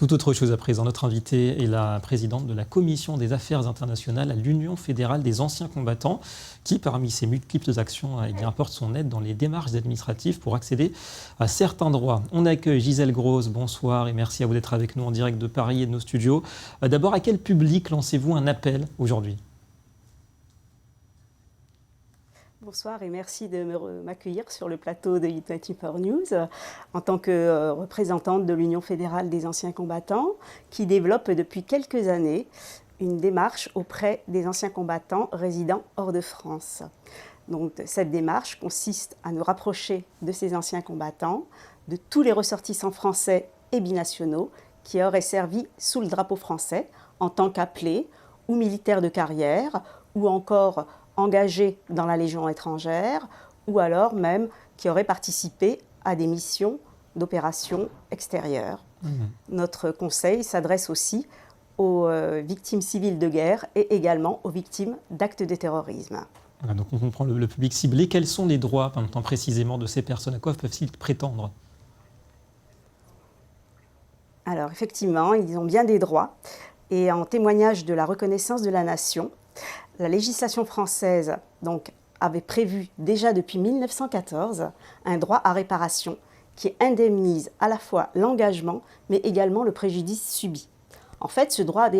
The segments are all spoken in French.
Tout autre chose à présent. Notre invitée est la présidente de la Commission des Affaires internationales à l'Union fédérale des anciens combattants, qui, parmi ses multiples actions, apporte son aide dans les démarches administratives pour accéder à certains droits. On accueille Gisèle Grosz, bonsoir et merci à vous d'être avec nous en direct de Paris et de nos studios. D'abord, à quel public lancez-vous un appel aujourd'hui ? Bonsoir et merci de m'accueillir sur le plateau de It24 News en tant que représentante de l'Union fédérale des anciens combattants qui développe depuis quelques années une démarche auprès des anciens combattants résidant hors de France. Donc, cette démarche consiste à nous rapprocher de ces anciens combattants, de tous les ressortissants français et binationaux qui auraient servi sous le drapeau français en tant qu'appelés ou militaires de carrière ou encore engagés dans la Légion étrangère ou alors même qui auraient participé à des missions d'opérations extérieures. Notre conseil s'adresse aussi aux victimes civiles de guerre et également aux victimes d'actes de terrorisme. Voilà, donc on comprend le public ciblé. Quels sont les droits maintenant précisément de ces personnes? À quoi peuvent-ils prétendre? Alors effectivement, ils ont bien des droits et en témoignage de la reconnaissance de la nation, la législation française donc, avait prévu déjà depuis 1914 un droit à réparation qui indemnise à la fois l'engagement mais également le préjudice subi. En fait, ce droit à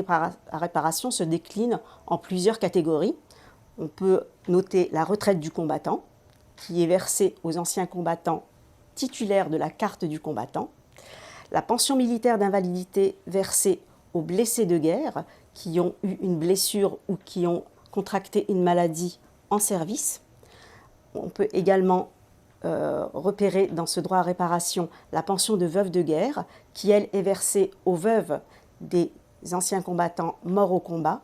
réparation se décline en plusieurs catégories. On peut noter la retraite du combattant qui est versée aux anciens combattants titulaires de la carte du combattant, la pension militaire d'invalidité versée aux blessés de guerre qui ont eu une blessure ou qui ont contracté une maladie en service. On peut également repérer dans ce droit à réparation la pension de veuve de guerre qui, elle, est versée aux veuves des anciens combattants morts au combat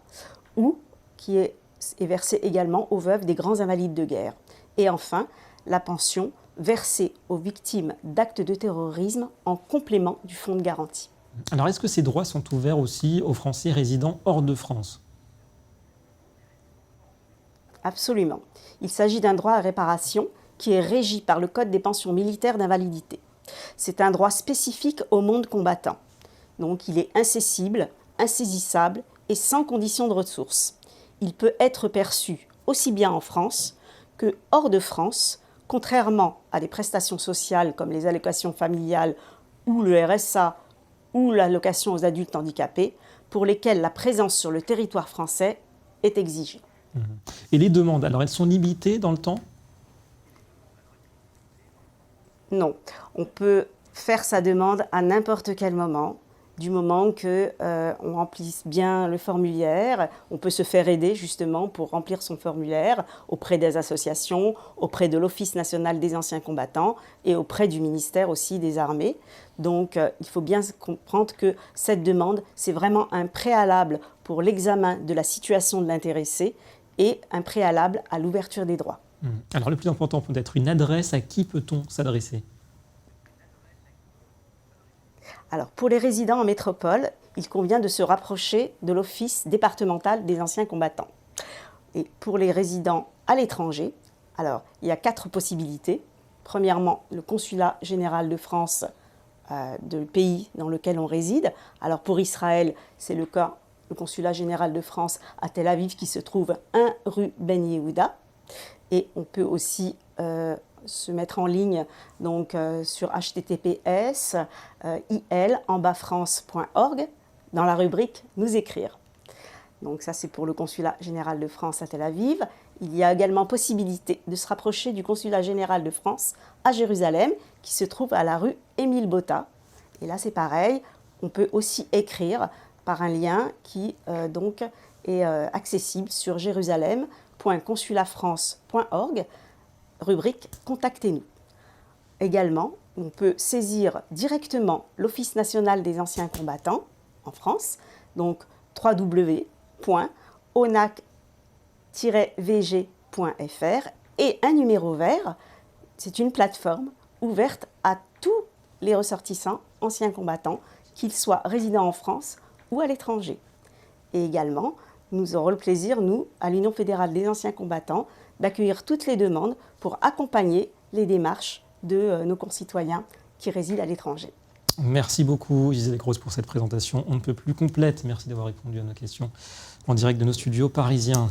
ou qui est versée également aux veuves des grands invalides de guerre. Et enfin, la pension versée aux victimes d'actes de terrorisme en complément du fonds de garantie. Alors, est-ce que ces droits sont ouverts aussi aux Français résidant hors de France ? Absolument. Il s'agit d'un droit à réparation qui est régi par le Code des pensions militaires d'invalidité. C'est un droit spécifique au monde combattant. Donc, il est incessible, insaisissable et sans condition de ressources. Il peut être perçu aussi bien en France que hors de France, contrairement à des prestations sociales comme les allocations familiales ou le RSA ou l'allocation aux adultes handicapés, pour lesquelles la présence sur le territoire français est exigée. Et les demandes, alors elles sont limitées dans le temps ? Non, on peut faire sa demande à n'importe quel moment, du moment qu'on remplisse bien le formulaire. On peut se faire aider justement pour remplir son formulaire auprès des associations, auprès de l'Office national des anciens combattants et auprès du ministère aussi des Armées. Donc il faut bien comprendre que cette demande, c'est vraiment un préalable pour l'examen de la situation de l'intéressé et un préalable à l'ouverture des droits. Alors le plus important peut-être, une adresse, à qui peut-on s'adresser ? Alors, pour les résidents en métropole, il convient de se rapprocher de l'Office départemental des anciens combattants. Et pour les résidents à l'étranger, alors, il y a 4 possibilités. Premièrement, le consulat général de France du pays dans lequel on réside. Alors, pour Israël, c'est le cas, le consulat général de France à Tel Aviv qui se trouve 1 rue Ben Yehuda. Et on peut aussi se mettre en ligne donc, sur https il-en-bas-france.org dans la rubrique « Nous écrire ». Donc ça, c'est pour le consulat général de France à Tel Aviv. Il y a également possibilité de se rapprocher du consulat général de France à Jérusalem, qui se trouve à la rue Émile Botta. Et là, c'est pareil, on peut aussi écrire par un lien qui donc est accessible sur jérusalem.consulatfrance.org, rubrique « Contactez-nous ». Également, on peut saisir directement l'Office national des anciens combattants en France, donc www.onac-vg.fr et un numéro vert. C'est une plateforme ouverte à tous les ressortissants anciens combattants, qu'ils soient résidents en France ou à l'étranger. Et également, nous aurons le plaisir, nous, à l'Union fédérale des anciens combattants, d'accueillir toutes les demandes pour accompagner les démarches de nos concitoyens qui résident à l'étranger. Merci beaucoup Gisèle Grosse pour cette présentation on ne peut plus complète. Merci d'avoir répondu à nos questions en direct de nos studios parisiens.